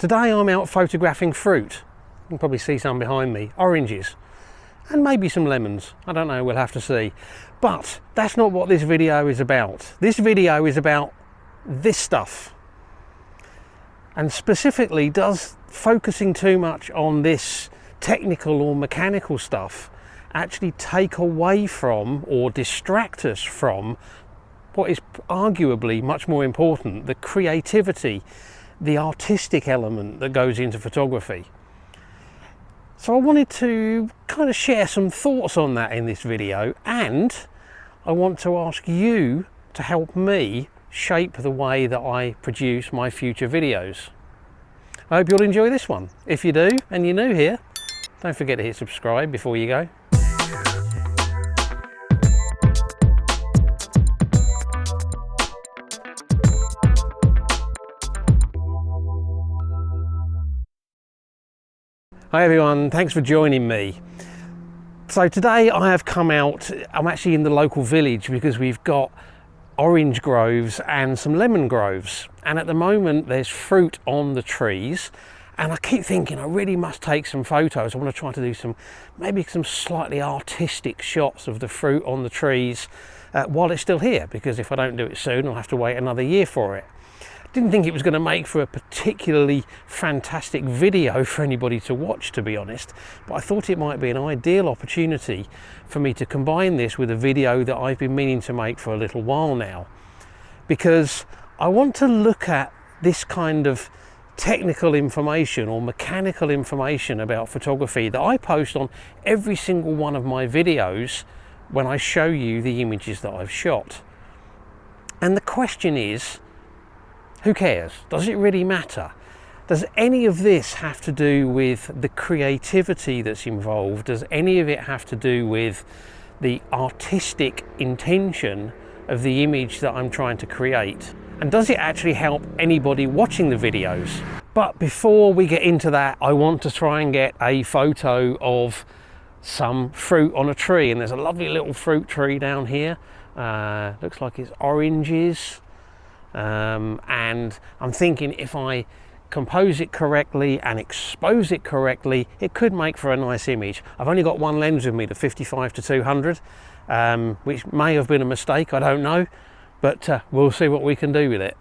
Today I'm out photographing fruit. You can probably see some behind me, oranges, and maybe some lemons. I don't know, we'll have to see. But that's not what this video is about. This video is about this stuff. And specifically, does focusing too much on this technical or mechanical stuff actually take away from or distract us from what is arguably much more important, the creativity, the artistic element that goes into photography? So I wanted to kind of share some thoughts on that in this video, and I want to ask you to help me shape the way that I produce my future videos. I hope you'll enjoy this one. If you do, and you're new here, don't forget to hit subscribe before you go. Hi everyone, thanks for joining me. So today I have come out, I'm actually in the local village because we've got orange groves and some lemon groves. And at the moment there's fruit on the trees. And I keep thinking I really must take some photos. I want to try to do maybe some slightly artistic shots of the fruit on the trees while it's still here. Because if I don't do it soon, I'll have to wait another year for it. Didn't think it was going to make for a particularly fantastic video for anybody to watch, to be honest, but I thought it might be an ideal opportunity for me to combine this with a video that I've been meaning to make for a little while now, because I want to look at this kind of technical information or mechanical information about photography that I post on every single one of my videos when I show you the images that I've shot. And the question is, who cares? Does it really matter? Does any of this have to do with the creativity that's involved? Does any of it have to do with the artistic intention of the image that I'm trying to create? And does it actually help anybody watching the videos? But before we get into that, I want to try and get a photo of some fruit on a tree. And there's a lovely little fruit tree down here. Looks like it's oranges. And I'm thinking if I compose it correctly and expose it correctly, it could make for a nice image. I've only got one lens with me, the 55 to 200, which may have been a mistake, I don't know, but we'll see what we can do with it.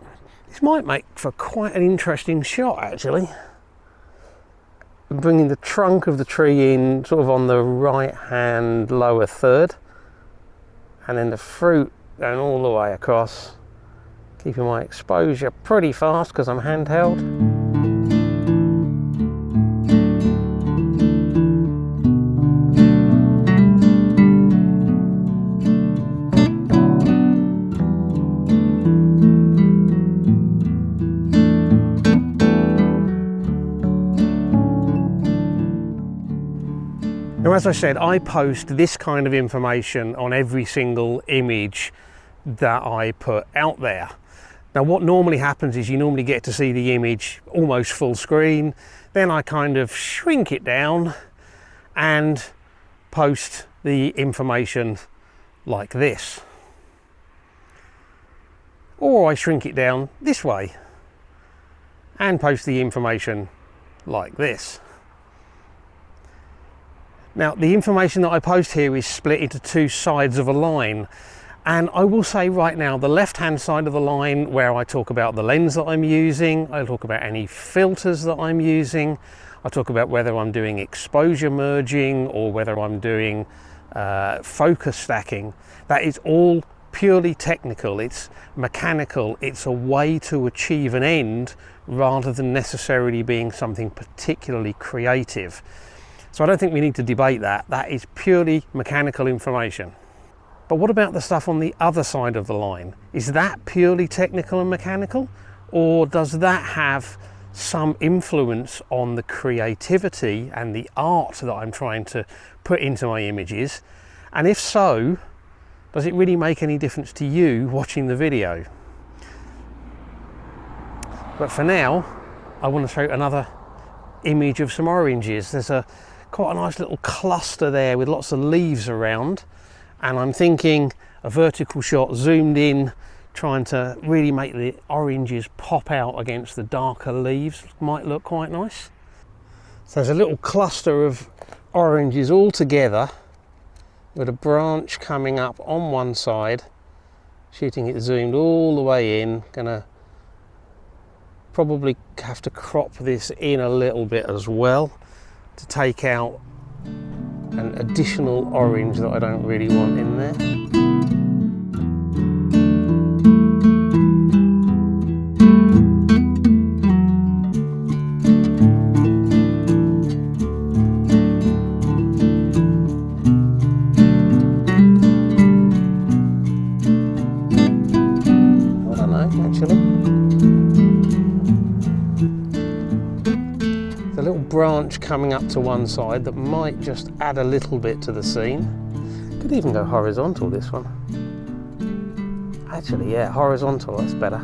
This might make for quite an interesting shot, actually. Bringing the trunk of the tree in sort of on the right hand lower third, and then the fruit going all the way across. Keeping my exposure pretty fast because I'm handheld. Now, as I said, I post this kind of information on every single image that I put out there. Now what normally happens is you normally get to see the image almost full screen, then I kind of shrink it down and post the information like this. Or I shrink it down this way and post the information like this. Now the information that I post here is split into two sides of a line. And I will say right now, the left-hand side of the line where I talk about the lens that I'm using, I talk about any filters that I'm using, I talk about whether I'm doing exposure merging or whether I'm doing focus stacking. That is all purely technical, it's mechanical, it's a way to achieve an end rather than necessarily being something particularly creative. So I don't think we need to debate that. That is purely mechanical information. But what about the stuff on the other side of the line? Is that purely technical and mechanical? Or does that have some influence on the creativity and the art that I'm trying to put into my images? And if so, does it really make any difference to you watching the video? But for now, I want to show another image of some oranges. There's quite a nice little cluster there with lots of leaves around. And I'm thinking a vertical shot zoomed in trying to really make the oranges pop out against the darker leaves. Might look quite nice. So there's a little cluster of oranges all together with a branch coming up on one side, shooting it zoomed all the way in. Gonna probably have to crop this in a little bit as well to take out an additional orange that I don't really want in there. Branch coming up to one side that might just add a little bit to the scene. Could even go horizontal, this one. Actually, yeah, horizontal, that's better.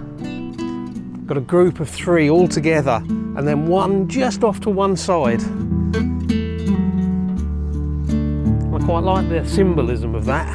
Got a group of 3 all together and then one just off to one side. I quite like the symbolism of that.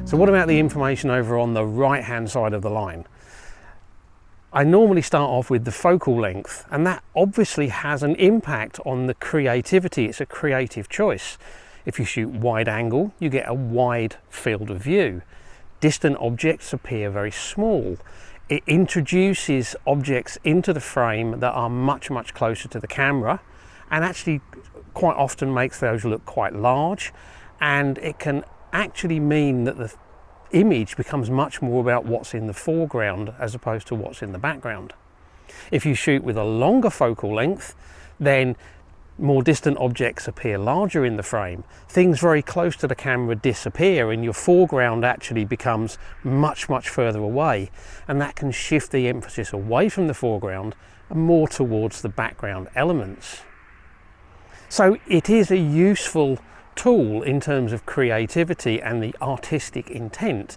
So what about the information over on the right hand side of the line? I normally start off with the focal length, and that obviously has an impact on the creativity. It's a creative choice. If you shoot wide angle, you get a wide field of view. Distant objects appear very small. It introduces objects into the frame that are much, much closer to the camera, and actually quite often makes those look quite large, and it can actually mean that the image becomes much more about what's in the foreground as opposed to what's in the background. If you shoot with a longer focal length, then more distant objects appear larger in the frame. Things very close to the camera disappear and your foreground actually becomes much, much further away, and that can shift the emphasis away from the foreground and more towards the background elements. So it is a useful tool in terms of creativity and the artistic intent,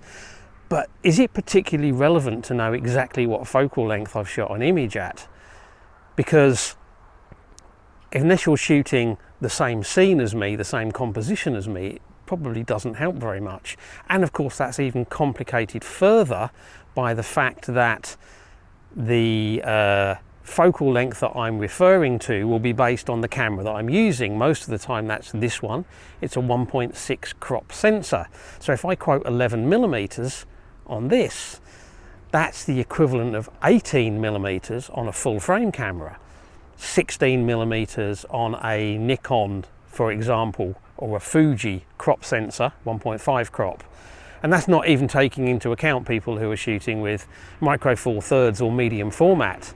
but is it particularly relevant to know exactly what focal length I've shot an image at? Because unless you're shooting the same scene as me, the same composition as me, it probably doesn't help very much. And of course that's even complicated further by the fact that the focal length that I'm referring to will be based on the camera that I'm using. Most of the time that's this one. It's a 1.6 crop sensor. So if I quote 11mm on this, that's the equivalent of 18mm on a full frame camera, 16mm on a Nikon, for example, or a Fuji crop sensor, 1.5 crop. And that's not even taking into account people who are shooting with micro four thirds or medium format.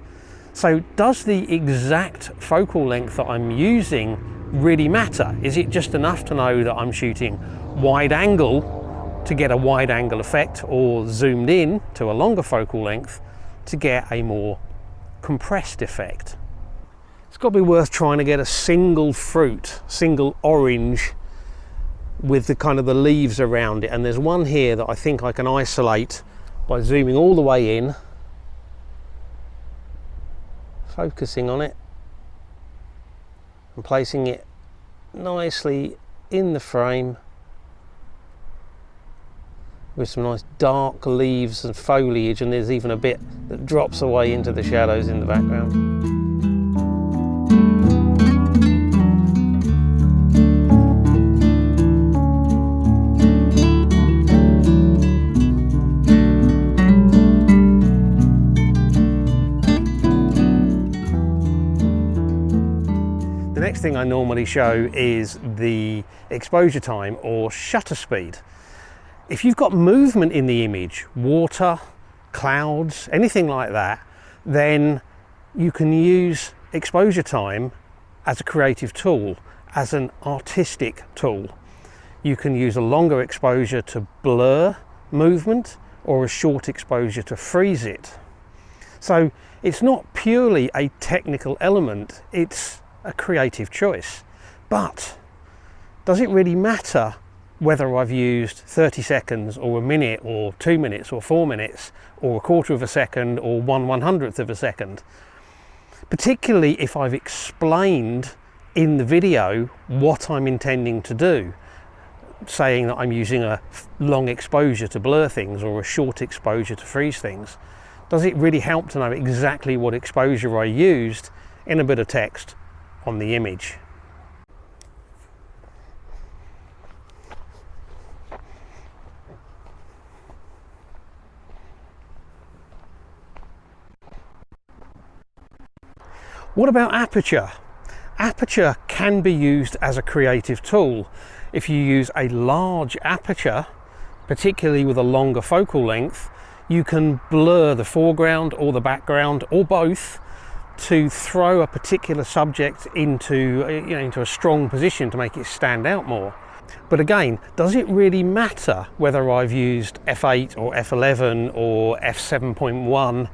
So does the exact focal length that I'm using really matter? Is it just enough to know that I'm shooting wide angle to get a wide angle effect, or zoomed in to a longer focal length to get a more compressed effect? It's got to be worth trying to get a single fruit, single orange with the kind of the leaves around it. And there's one here that I think I can isolate by zooming all the way in, focusing on it and placing it nicely in the frame with some nice dark leaves and foliage, and there's even a bit that drops away into the shadows in the background. The next thing I normally show is the exposure time or shutter speed. If you've got movement in the image, water, clouds, anything like that, then you can use exposure time as a creative tool, as an artistic tool. You can use a longer exposure to blur movement or a short exposure to freeze it. So it's not purely a technical element, it's a creative choice. But does it really matter whether I've used 30 seconds or a minute or 2 minutes or 4 minutes or a quarter of a second or 1/100th of a second? Particularly if I've explained in the video what I'm intending to do, saying that I'm using a long exposure to blur things or a short exposure to freeze things. Does it really help to know exactly what exposure I used in a bit of text on the image? What about aperture? Aperture can be used as a creative tool. If you use a large aperture, particularly with a longer focal length, you can blur the foreground or the background or both to throw a particular subject into a strong position to make it stand out more. But again, does it really matter whether I've used f8 or f11 or f7.1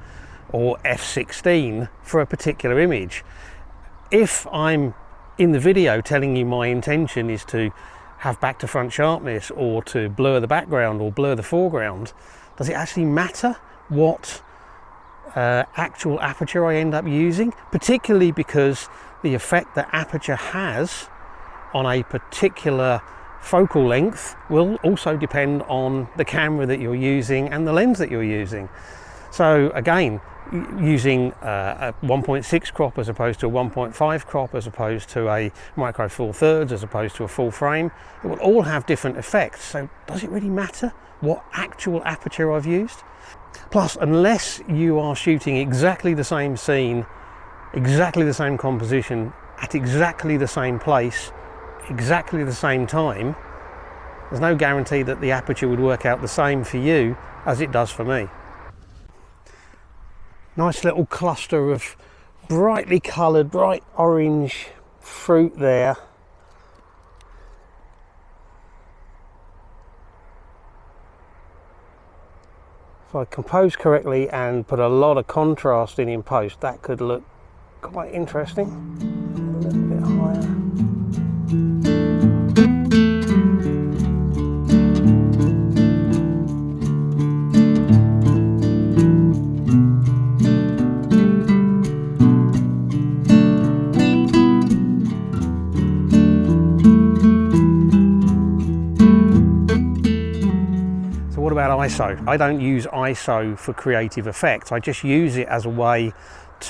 or f16 for a particular image? If I'm in the video telling you my intention is to have back to front sharpness or to blur the background or blur the foreground, does it actually matter what actual aperture I end up using? Particularly because the effect that aperture has on a particular focal length will also depend on the camera that you're using and the lens that you're using. So again, using a 1.6 crop as opposed to a 1.5 crop, as opposed to a micro four thirds, as opposed to a full frame, it will all have different effects. So does it really matter what actual aperture I've used? Plus, unless you are shooting exactly the same scene, exactly the same composition, at exactly the same place, exactly the same time, there's no guarantee that the aperture would work out the same for you as it does for me. Nice little cluster of brightly coloured, bright orange fruit there. If I compose correctly and put a lot of contrast in post, that could look quite interesting. A little bit higher. What about ISO? I don't use ISO for creative effects. I just use it as a way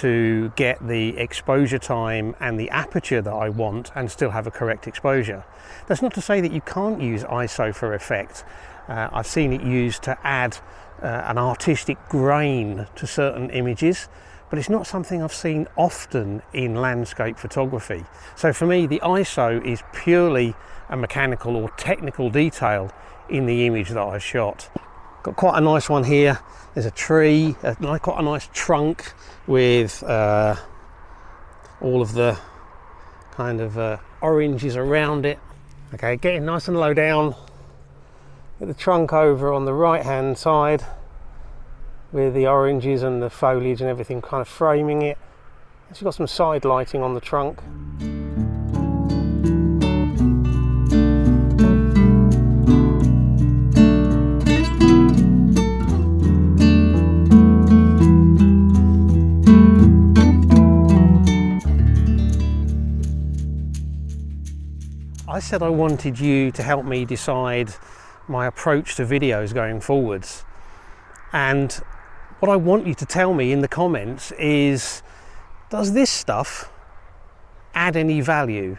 to get the exposure time and the aperture that I want and still have a correct exposure. That's not to say that you can't use ISO for effect. I've seen it used to add an artistic grain to certain images, but it's not something I've seen often in landscape photography. So for me, the ISO is purely a mechanical or technical detail in the image that I've shot. Got quite a nice one here. There's a tree, quite a nice trunk with all of the kind of oranges around it. Okay, getting nice and low down. Get the trunk over on the right hand side with the oranges and the foliage and everything kind of framing it. It's got some side lighting on the trunk. I said I wanted you to help me decide my approach to videos going forwards, and what I want you to tell me in the comments is, does this stuff add any value,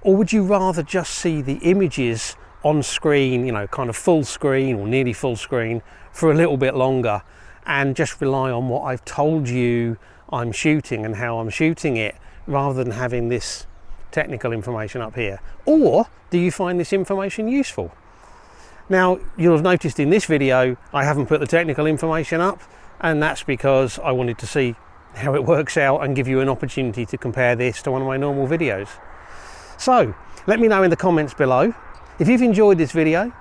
or would you rather just see the images on screen, you know, kind of full screen or nearly full screen for a little bit longer and just rely on what I've told you I'm shooting and how I'm shooting it, rather than having this technical information up here? Or do you find this information useful? Now, you'll have noticed in this video I haven't put the technical information up, and that's because I wanted to see how it works out and give you an opportunity to compare this to one of my normal videos. So let me know in the comments below. If you've enjoyed this video,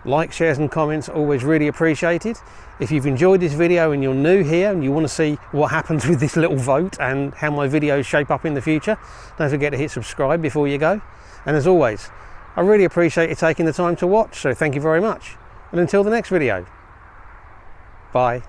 likes, shares and comments are always really appreciated. If you've enjoyed this video and you're new here and you want to see what happens with this little vote and how my videos shape up in the future, don't forget to hit subscribe before you go. And as always, I really appreciate you taking the time to watch, so thank you very much. And until the next video, bye.